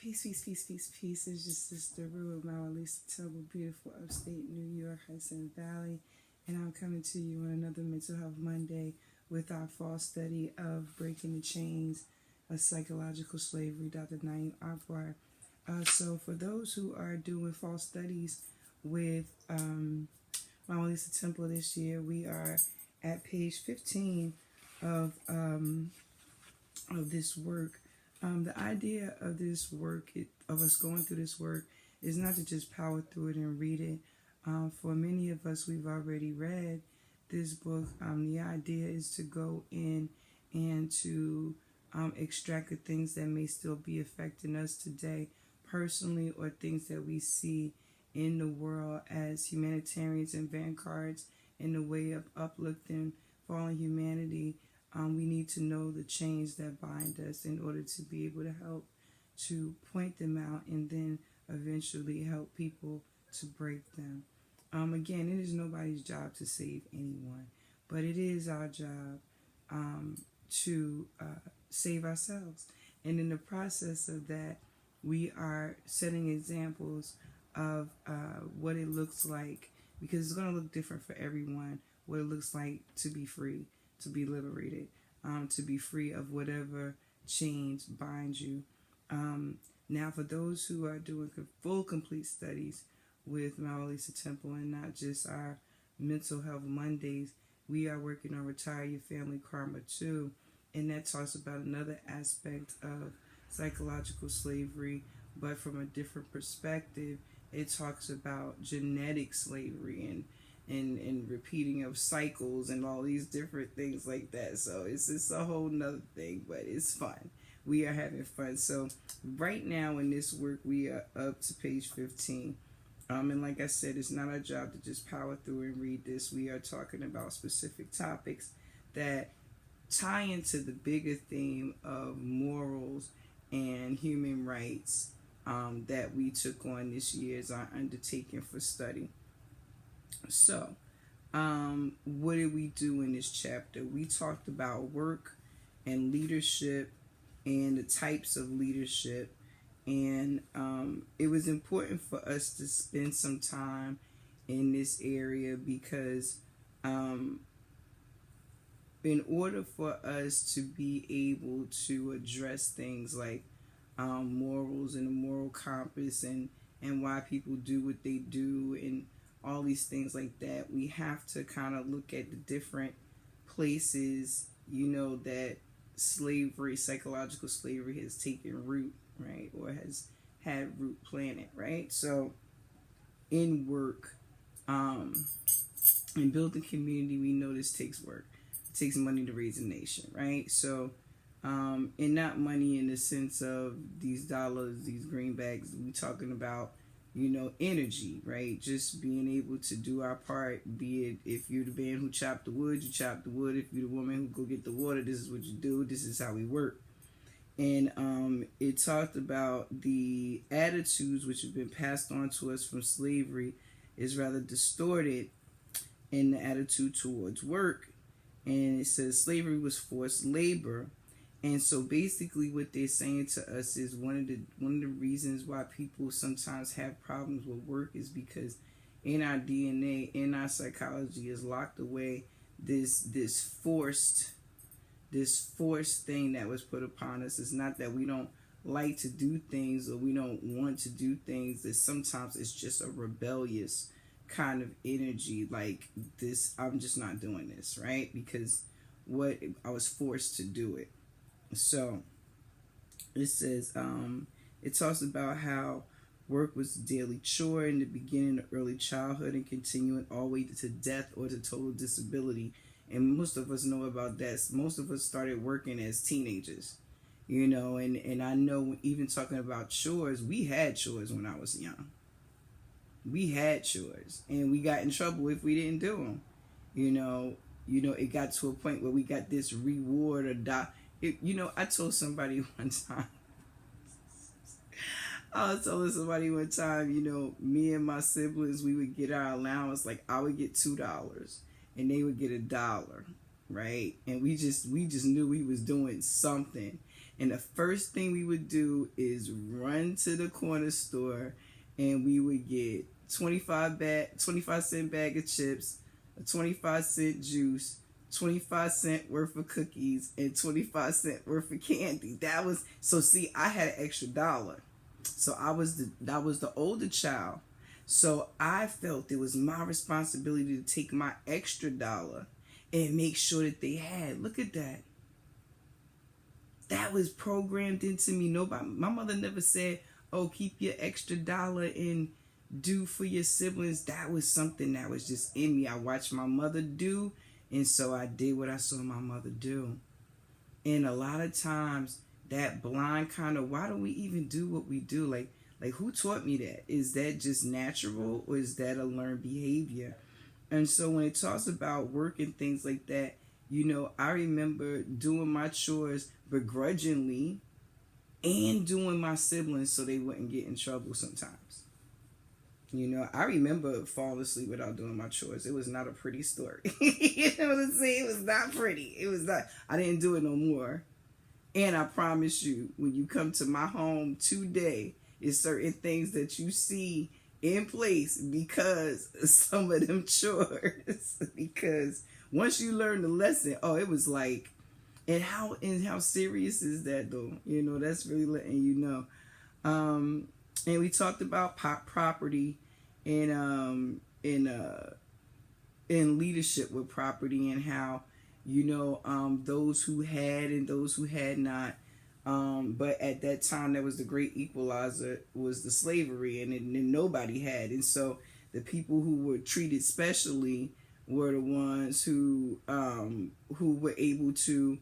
Peace, peace, peace, peace, peace. It's just Sister Rue of my Lisa Temple, beautiful upstate New York, Hudson Valley. And I'm coming to you on another Mental Health Monday with our fall study of Breaking the Chains of Psychological Slavery, Dr. Naim Akbar. So for those who are doing fall studies with Mama Lisa Temple this year, we are at page 15 of this work. The idea of this work, of us going through this work, is not to just power through it and read it. For many of us, we've already read this book. The idea is to go in and to extract the things that may still be affecting us today personally, or things that we see in the world as humanitarians and vanguards in the way of uplifting fallen humanity. We need to know the chains that bind us in order to be able to help to point them out and then eventually help people to break them. Again, it is nobody's job to save anyone, but it is our job to save ourselves. And in the process of that, we are setting examples of what it looks like, because it's going to look different for everyone, what it looks like to be free, to be liberated, to be free of whatever chains bind you. Now, for those who are doing full, complete studies with Mama Lisa Temple and not just our Mental Health Mondays, we are working on Retire Your Family Karma too, and that talks about another aspect of psychological slavery, but from a different perspective. It talks about genetic slavery and repeating of cycles and all these different things like that. So it's a whole nother thing, but it's fun. We are having fun. So right now in this work, we are up to page 15. And like I said, it's not our job to just power through and read this. We are talking about specific topics that tie into the bigger theme of morals and human rights that we took on this year as our undertaking for study. So, what did we do in this chapter? We talked about work and leadership and the types of leadership. And it was important for us to spend some time in this area because in order for us to be able to address things like morals and the moral compass and why people do what they do and all these things like that, we have to kind of look at the different places, that slavery, psychological slavery has taken root, right? Or has had root planted, right? So in work, in building community, we know this takes work. It takes money to raise a nation, right? So, and not money in the sense of these dollars, these greenbacks. We talking about, energy, right? Just being able to do our part, be it if you're the man who chopped the wood, you chop the wood. If you're the woman who go get the water, this is what you do. This is how we work. And it talked about the attitudes which have been passed on to us from slavery is rather distorted in the attitude towards work. And it says slavery was forced labor. And so basically what they're saying to us is one of the reasons why people sometimes have problems with work is because in our DNA, in our psychology is locked away this forced thing that was put upon us. It's not that we don't like to do things or we don't want to do things. That sometimes it's just a rebellious kind of energy, like this, I'm just not doing this, right? Because I was forced to do it. So it says, it talks about how work was a daily chore in the beginning of early childhood and continuing all the way to death or to total disability. And most of us know about that. Most of us started working as teenagers, and I know even talking about chores, we had chores when I was young. We had chores and we got in trouble if we didn't do them. It got to a point where we got this reward or I told somebody one time, me and my siblings, we would get our allowance. Like I would get $2 and they would get $1, right? And we just knew we was doing something. And the first thing we would do is run to the corner store, and we would get 25-cent bag of chips, a 25-cent juice, 25-cent worth of cookies, and 25-cent worth of candy. That was so. See, I had an extra dollar, so I was the older child. So I felt it was my responsibility to take my extra dollar and make sure that they had. Look at that. That was programmed into me. My mother never said, "Oh, keep your extra dollar and do for your siblings." That was something that was just in me. I watched my mother do, and so I did what I saw my mother do. And a lot of times, that blind kind of, why do we even do what we do? Like who taught me that? Is that just natural, or is that a learned behavior? And so when it talks about work and things like that, I remember doing my chores begrudgingly and doing my siblings so they wouldn't get in trouble sometimes. I remember falling asleep without doing my chores. It was not a pretty story. You know what I'm saying? It was not pretty. It was not. I didn't do it no more. And I promise you, when you come to my home today, it's certain things that you see in place because of some of them chores. Because once you learn the lesson, it was like, and how serious is that though? That's really letting you know. And we talked about property and in leadership with property, and how those who had and those who had not. But at that time, that was the great equalizer, was the slavery, and nobody had. And so the people who were treated specially were the ones who were able to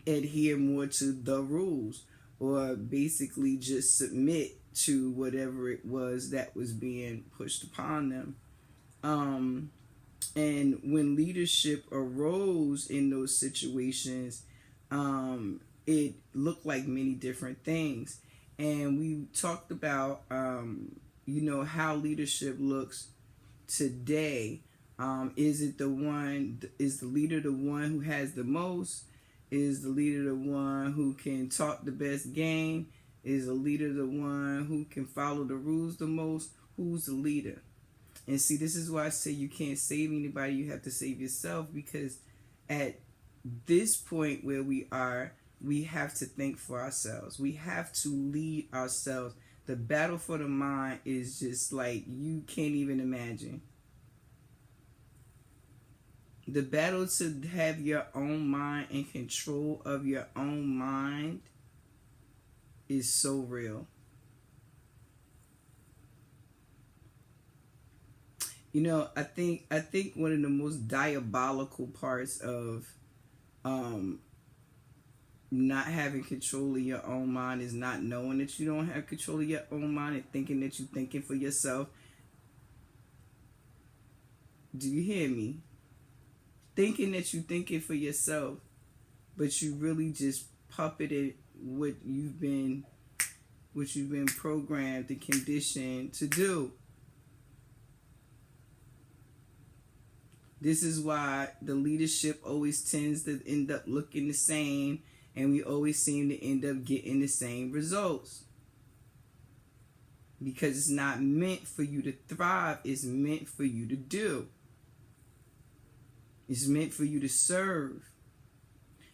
adhere more to the rules, or basically just submit to whatever it was that was being pushed upon them. And when leadership arose in those situations, it looked like many different things. And we talked about, how leadership looks today. Is the leader the one who has the most? Is the leader the one who can talk the best game? Is the leader the one who can follow the rules the most? Who's the leader? And see, this is why I say you can't save anybody. You have to save yourself, because at this point where we are, we have to think for ourselves. We have to lead ourselves. The battle for the mind is just like you can't even imagine. The battle to have your own mind and control of your own mind is so real. I think one of the most diabolical parts of not having control of your own mind is not knowing that you don't have control of your own mind and thinking that you're thinking for yourself. Do you hear me? Thinking that you're thinking for yourself, but you really just puppeted what you've been programmed and conditioned to do. This is why the leadership always tends to end up looking the same, and we always seem to end up getting the same results. Because it's not meant for you to thrive, it's meant for you to do. It's meant for you to serve.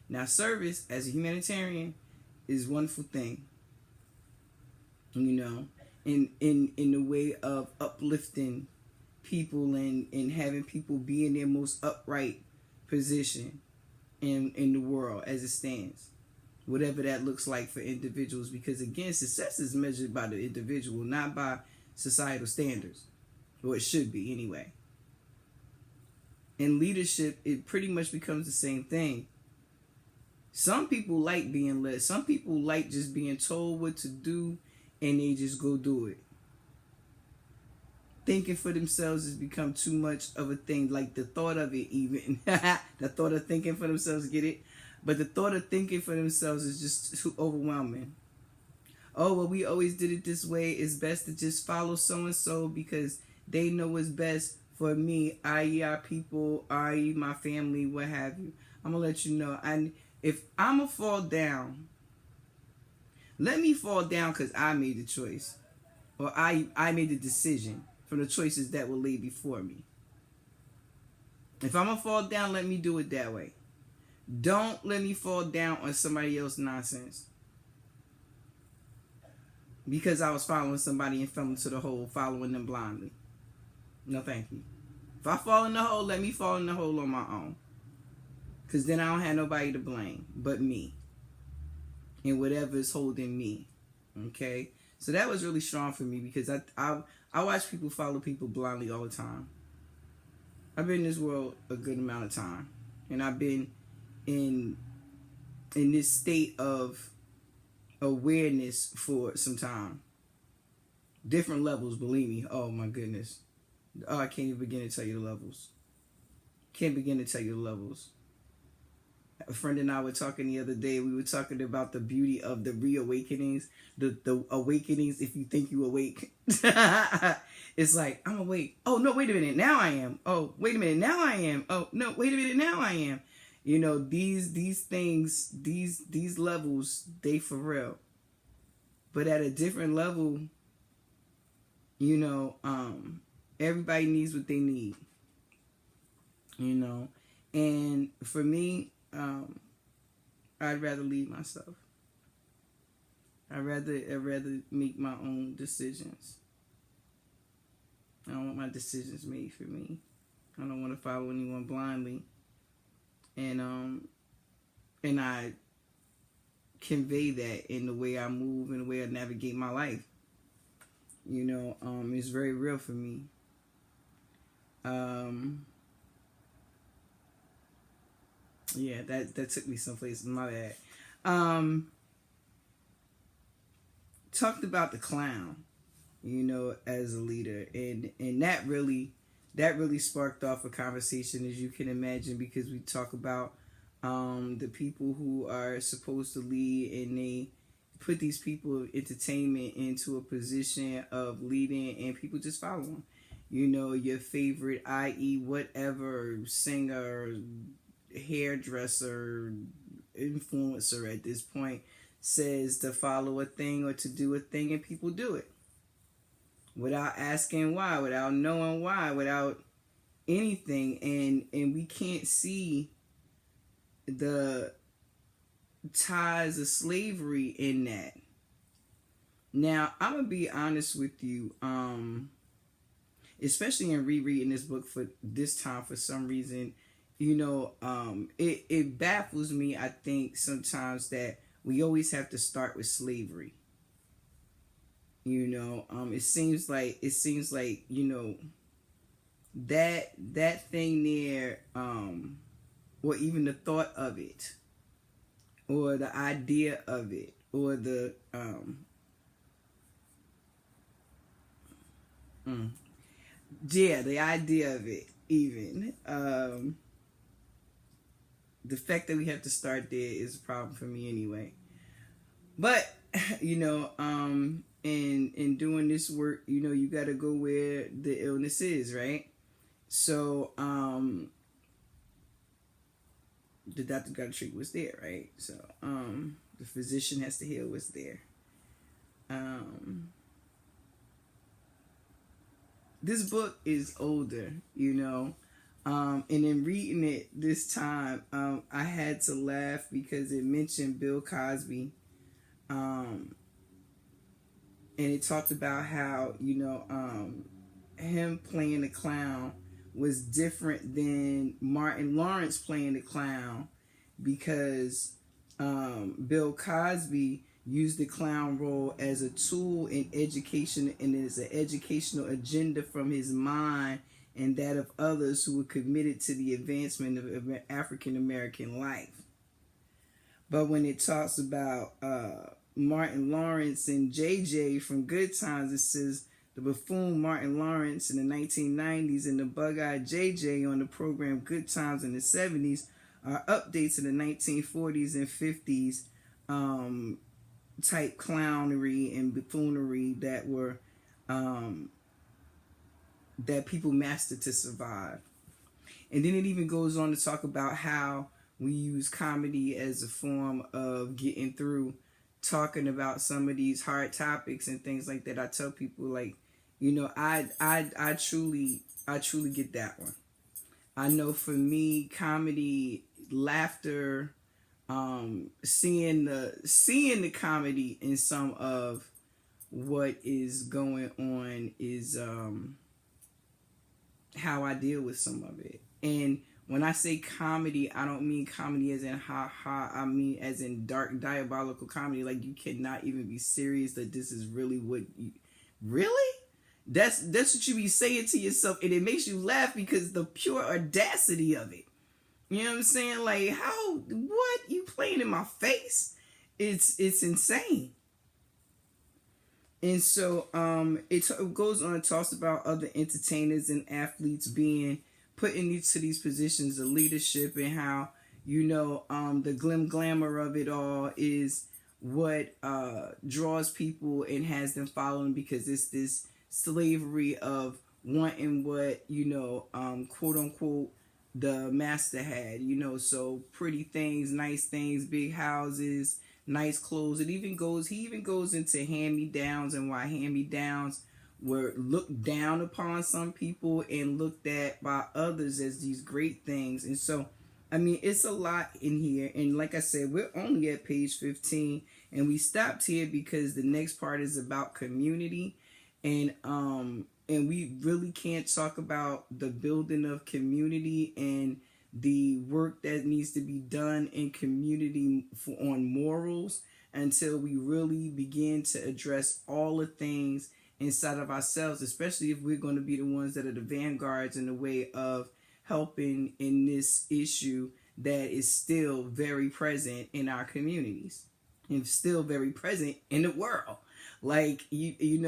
Now, service as a humanitarian is a wonderful thing. In the way of uplifting people and having people be in their most upright position in the world as it stands, whatever that looks like for individuals, because again, success is measured by the individual, not by societal standards, or it should be anyway. In leadership, it pretty much becomes the same thing. Some people like being led. Some people like just being told what to do and they just go do it. Thinking for themselves has become too much of a thing. Like the thought of it even. The thought of thinking for themselves, get it? But the thought of thinking for themselves is just too overwhelming. Oh, well, we always did it this way. It's best to just follow so-and-so because they know what's best for me, i.e. our people, i.e. my family, what have you. I'm going to let you know. if I'm going to fall down, let me fall down because I made the choice. Or I made the decision from the choices that were laid before me. If I'm going to fall down, let me do it that way. Don't let me fall down on somebody else's nonsense. Because I was following somebody and fell into the hole, following them blindly. No, thank you. If I fall in the hole, let me fall in the hole on my own. Because then I don't have nobody to blame but me. And whatever is holding me. Okay? So that was really strong for me because I watch people follow people blindly all the time. I've been in this world a good amount of time. And I've been in this state of awareness for some time. Different levels, believe me. Oh my goodness. Oh, I can't even begin to tell you the levels. Can't begin to tell you the levels. A friend and I were talking the other day. We were talking about the beauty of the reawakenings, the awakenings if you think you awake. It's like, I'm awake. Oh, no, wait a minute. Now I am. Oh, wait a minute. Now I am. Oh, no, wait a minute. Now I am. You know, these things, these levels, they for real. But at a different level, you know, everybody needs what they need. You know, and for me, I'd rather lead myself. I'd rather make my own decisions. I don't want my decisions made for me. I don't want to follow anyone blindly. And I convey that in the way I move and the way I navigate my life. You know, it's very real for me. Yeah, that took me someplace. My bad. Talked about the clown, you know, as a leader, and that really sparked off a conversation, as you can imagine, because we talk about the people who are supposed to lead, and they put these people of entertainment into a position of leading, and people just follow them. You know, your favorite, i.e., whatever singer, hairdresser, influencer at this point says to follow a thing or to do a thing, and people do it without asking why, without knowing why, without anything, and we can't see the ties of slavery in that. Now, I'm gonna be honest with you, especially in rereading this book for this time, for some reason, you know, it baffles me, I think, sometimes, that we always have to start with slavery. You know, it seems like, you know, that thing there, or even the thought of it, or the idea of it, or the the idea of it, even the fact that we have to start there is a problem for me anyway. But you know, in doing this work, you know, you got to go where the illness is, right? So the doctor got to treat what's there, right? So the physician has to heal what's there. This book is older, you know. And in reading it this time, I had to laugh because it mentioned Bill Cosby. And it talked about how, you know, him playing the clown was different than Martin Lawrence playing the clown, because Bill Cosby used the clown role as a tool in education, and as an educational agenda from his mind and that of others who were committed to the advancement of African American life. But when it talks about Martin Lawrence and JJ from Good Times, it says the buffoon Martin Lawrence in the 1990s and the bug-eyed JJ on the program Good Times in the 70s are updates in the 1940s and 50s type clownery and buffoonery that were that people mastered to survive. And then it even goes on to talk about how we use comedy as a form of getting through talking about some of these hard topics and things like that. I tell people, like, I truly get that one. I know for me, comedy, laughter, seeing the comedy in some of what is going on is how I deal with some of it. And when I say comedy, I don't mean comedy as in ha ha. I mean as in dark, diabolical comedy. Like, you cannot even be serious that this is really what you... Really? That's what you be saying to yourself, and it makes you laugh because the pure audacity of it. You know what I'm saying? Like, how... What? You playing in my face? It's insane. And so it goes on and talks about other entertainers and athletes being put into these positions of leadership, and how, the glamour of it all is what draws people and has them following, because it's this slavery of wanting what, quote unquote, the master had, so pretty things, nice things, big houses, nice clothes. He even goes into hand-me-downs, and why hand-me-downs were looked down upon some people and looked at by others as these great things. And so, I mean, it's a lot in here. And like I said, we're only at page 15, and we stopped here because the next part is about community. And we really can't talk about the building of community and the work that needs to be done in community on morals until we really begin to address all the things inside of ourselves, especially if we're going to be the ones that are the vanguards in the way of helping in this issue that is still very present in our communities and still very present in the world. Like, we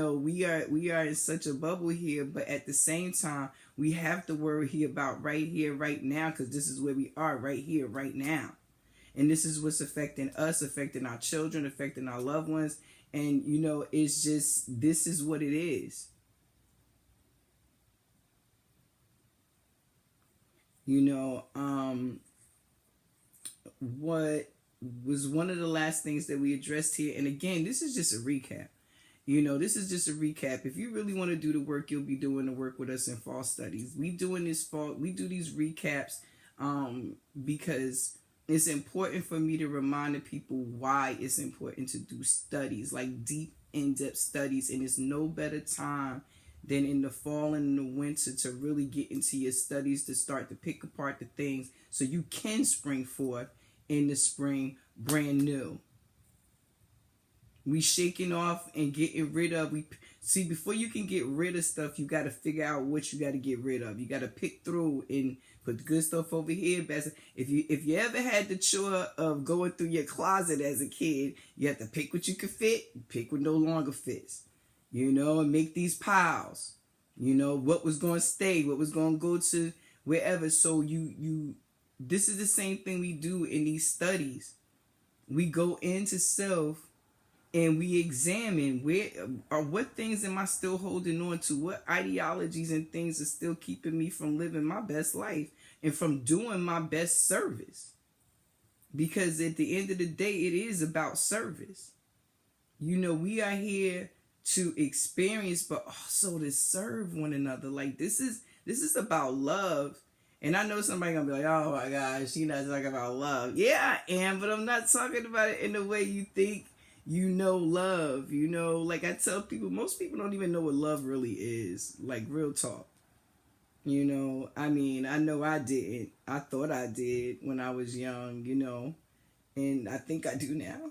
are in such a bubble here, but at the same time, we have to worry about right here, right now, because this is where we are, right here, right now. And this is what's affecting us, affecting our children, affecting our loved ones. And, it's just, this is what it is. What was one of the last things that we addressed here, and again, this is just a recap. This is just a recap. If you really want to do the work, you'll be doing the work with us in fall studies. We do these recaps because it's important for me to remind the people why it's important to do studies, like deep, in-depth studies. And it's no better time than in the fall and in the winter to really get into your studies, to start to pick apart the things so you can spring forth in the spring brand new. We shaking off and getting rid of. Before you can get rid of stuff, you got to figure out what you got to get rid of. You got to pick through and put the good stuff over here. If you ever had the chore of going through your closet as a kid, you have to pick what you could fit, pick what no longer fits, and make these piles. What was going to stay, what was going to go to wherever. So this is the same thing we do in these studies. We go into self, and we examine what things am I still holding on to? What ideologies and things are still keeping me from living my best life and from doing my best service? Because at the end of the day, it is about service. We are here to experience, but also to serve one another. Like, this is about love. And I know somebody gonna be like, oh my gosh, she's not talking about love. Yeah, I am, but I'm not talking about it in the way you think. Love, like I tell people, most people don't even know what love really is, like real talk. I mean, I know I didn't. I thought I did when I was young, and I think I do now.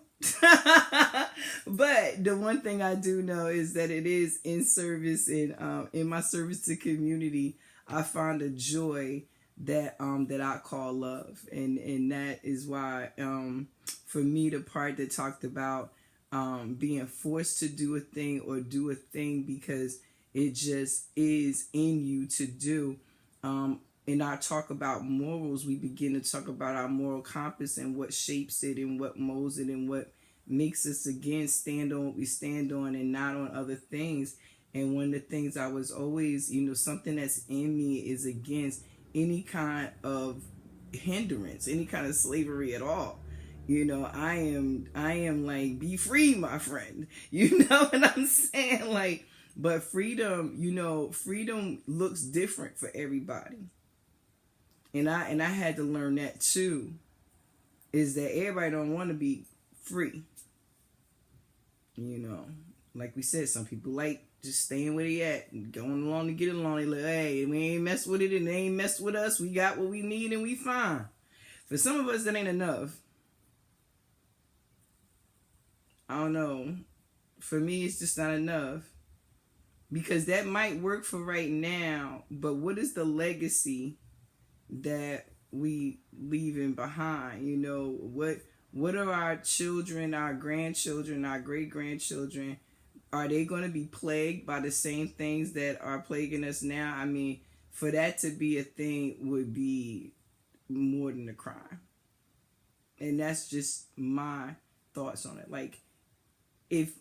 But the one thing I do know is that it is in service, and in my service to community, I find a joy that I call love, and that is why for me, the part that talked about being forced to do a thing or do a thing because it just is in you to do. In our talk about morals, we begin to talk about our moral compass and what shapes it and what molds it and what makes us, again, stand on what we stand on and not on other things. And one of the things I was always, something that's in me is against any kind of hindrance, any kind of slavery at all. I am like, be free, my friend. You know what I'm saying? Like, but freedom, freedom looks different for everybody. And I had to learn that too. Is that everybody don't want to be free. Like we said, some people like just staying where they at and going along to get along. They like, hey, we ain't mess with it and they ain't mess with us. We got what we need and we fine. For some of us, that ain't enough. I don't know. For me, it's just not enough. Because that might work for right now, but what is the legacy that we leaving behind? What are our children, our grandchildren, our great-grandchildren? Are they going to be plagued by the same things that are plaguing us now? I mean, for that to be a thing would be more than a crime. And that's just my thoughts on it. Like, if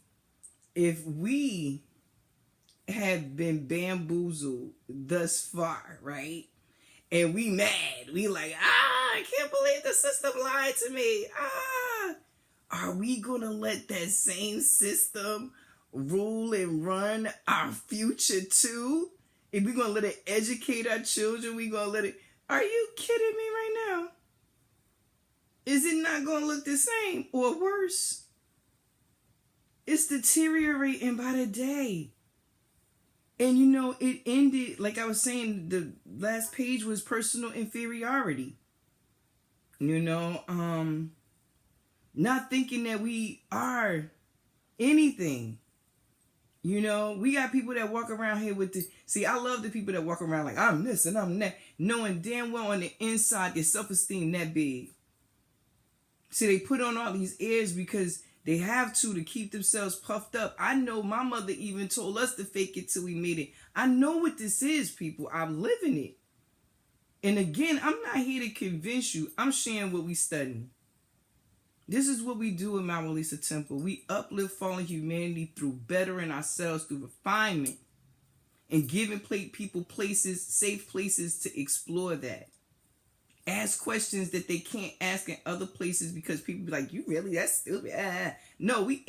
we have been bamboozled thus far, right? And we mad. We like, I can't believe the system lied to me. Are we going to let that same system rule and run our future too? If we're going to let it educate our children, we going to let it... Are you kidding me right now? Is it not going to look the same or worse? It's deteriorating by the day. And it ended, like I was saying, the last page was personal inferiority. Not thinking that we are anything. We got people that walk around here with I love the people that walk around like, I'm this and I'm that, knowing damn well on the inside their self-esteem that big. See, they put on all these airs because they have to keep themselves puffed up. I know my mother even told us to fake it till we made it. I know what this is, people. I'm living it. And again, I'm not here to convince you. I'm sharing what we studying. This is what we do in Mount Lisa Temple. We uplift fallen humanity through bettering ourselves, through refinement, and giving people places, safe places to explore that. Ask questions that they can't ask in other places because people be like, you really? That's stupid. No, we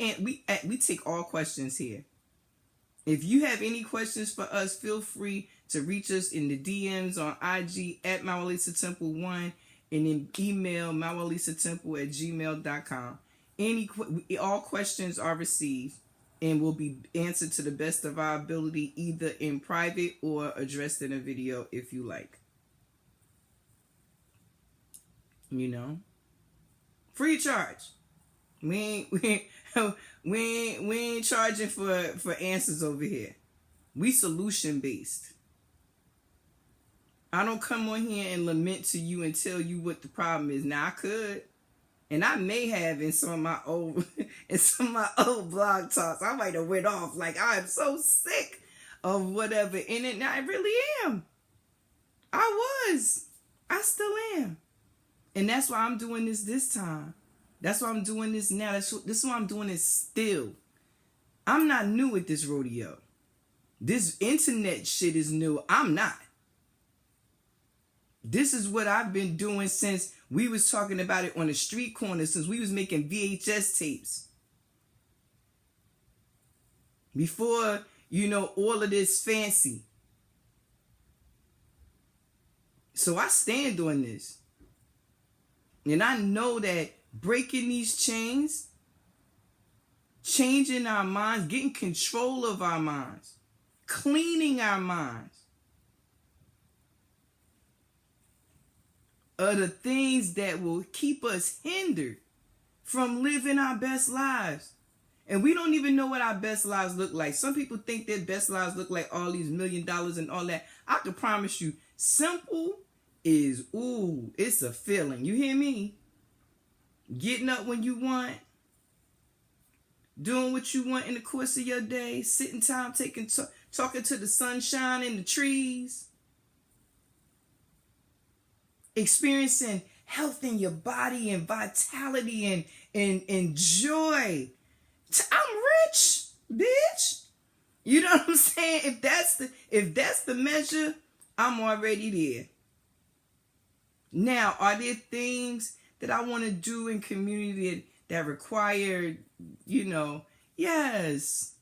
take all questions here. If you have any questions for us, feel free to reach us in the DMs on IG at MountLisaTemple1 and then email MountLisaTemple@gmail.com. All questions are received and will be answered to the best of our ability, either in private or addressed in a video if you like. Free charge. We ain't charging for answers over here. We solution based. I don't come on here and lament to you and tell you what the problem is. Now I could, and I may have in some of my old blog talks. I might have went off like I'm so sick of whatever, and I really am. I still am. And that's why I'm doing this time. That's why I'm doing this now. This is why I'm doing this still. I'm not new at this rodeo. This internet shit is new. I'm not. This is what I've been doing since we was talking about it on the street corner, since we was making VHS tapes. Before, all of this fancy. So I stand on this. And I know that breaking these chains, changing our minds, getting control of our minds, cleaning our minds, are the things that will keep us hindered from living our best lives. And we don't even know what our best lives look like. Some people think their best lives look like all these $1 million and all that. I can promise you, simple is, it's a feeling. You hear me? Getting up when you want, doing what you want in the course of your day, sitting time, talking to the sunshine and the trees, experiencing health in your body and vitality and joy. I'm rich, bitch. You know what I'm saying? If that's the measure, I'm already there. Now, are there things that I want to do in community that require, yes.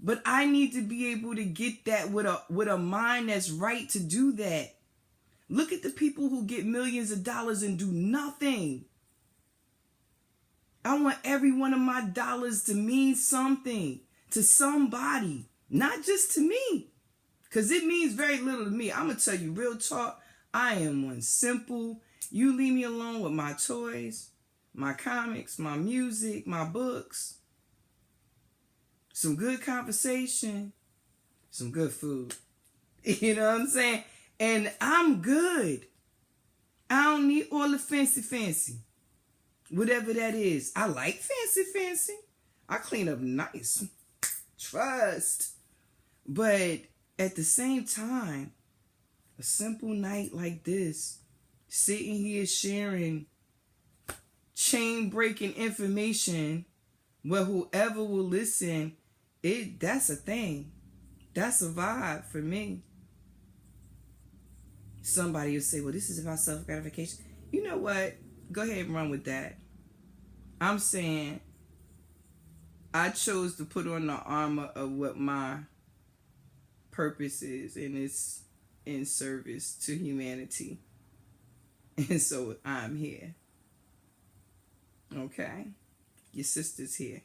But I need to be able to get that with a mind that's right to do that. Look at the people who get millions of dollars and do nothing. I want every one of my dollars to mean something to somebody, not just to me. Because it means very little to me. I'm going to tell you real talk. I am one simple. You leave me alone with my toys, my comics, my music, my books, some good conversation, some good food. You know what I'm saying? And I'm good. I don't need all the fancy. Whatever that is. I like fancy. I clean up nice. Trust. But at the same time, a simple night like this, sitting here sharing chain-breaking information where whoever will listen, that's a thing. That's a vibe for me. Somebody will say, well, this is about self-gratification. You know what? Go ahead and run with that. I'm saying I chose to put on the armor of what my purpose is, and it's in service to humanity. And so I'm here. Okay? Your sister's here.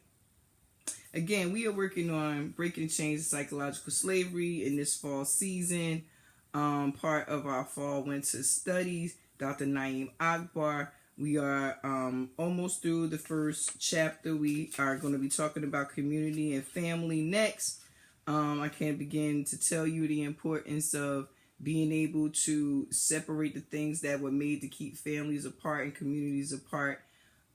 Again, we are working on breaking the chains of psychological slavery in this fall season. Part of our fall-winter studies, Dr. Naim Akbar. We are almost through the first chapter. We are going to be talking about community and family next. I can't begin to tell you the importance of being able to separate the things that were made to keep families apart and communities apart.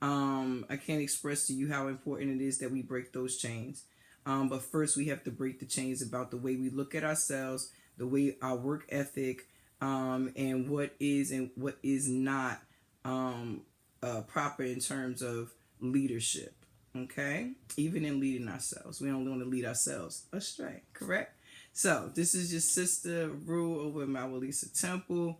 I can't express to you how important it is that we break those chains. But first, we have to break the chains about the way we look at ourselves, the way our work ethic, and what is and what is not proper in terms of leadership. Okay? Even in leading ourselves. We don't want to lead ourselves astray. Correct? So, this is your sister Rue over at Mawalisa Temple.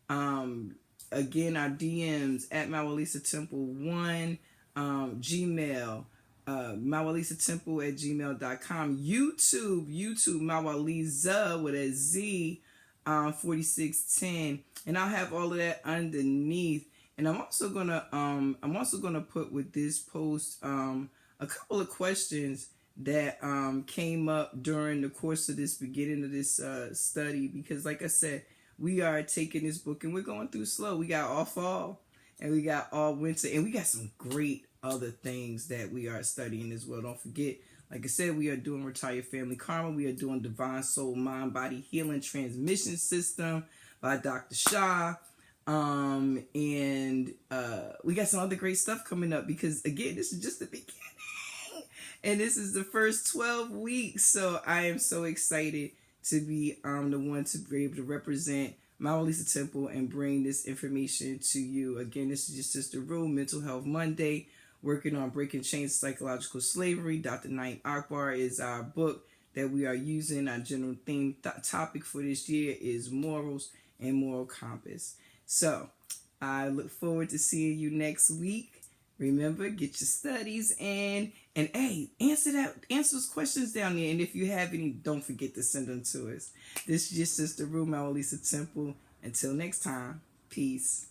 Again, our DMs at Mawalisa Temple 1, Gmail, mawalisatemple@gmail.com, YouTube Mawalisa with a Z, 4610, and I'll have all of that underneath. And I'm also gonna put with this post a couple of questions that came up during the course of this beginning of this study, because like I said, we are taking this book and we're going through slow. We got all fall and we got all winter, and we got some great other things that we are studying as well. Don't forget, like I said, we are doing Retired Family Karma. We are doing Divine Soul Mind Body Healing Transmission System by Dr. Shah. And we got some other great stuff coming up, because again, this is just the beginning. And this is the first 12 weeks. So I am so excited to be the one to be able to represent Mawalisa Temple and bring this information to you. Again, this is your sister Rue, Mental Health Monday, working on breaking chains of psychological slavery. Dr. Naim Akbar is our book that we are using. Our general theme topic for this year is morals and moral compass. So I look forward to seeing you next week. Remember, get your studies in, and hey, answer those questions down there. And if you have any, don't forget to send them to us. This is your sister Rue, Mawalisa Temple. Until next time, peace.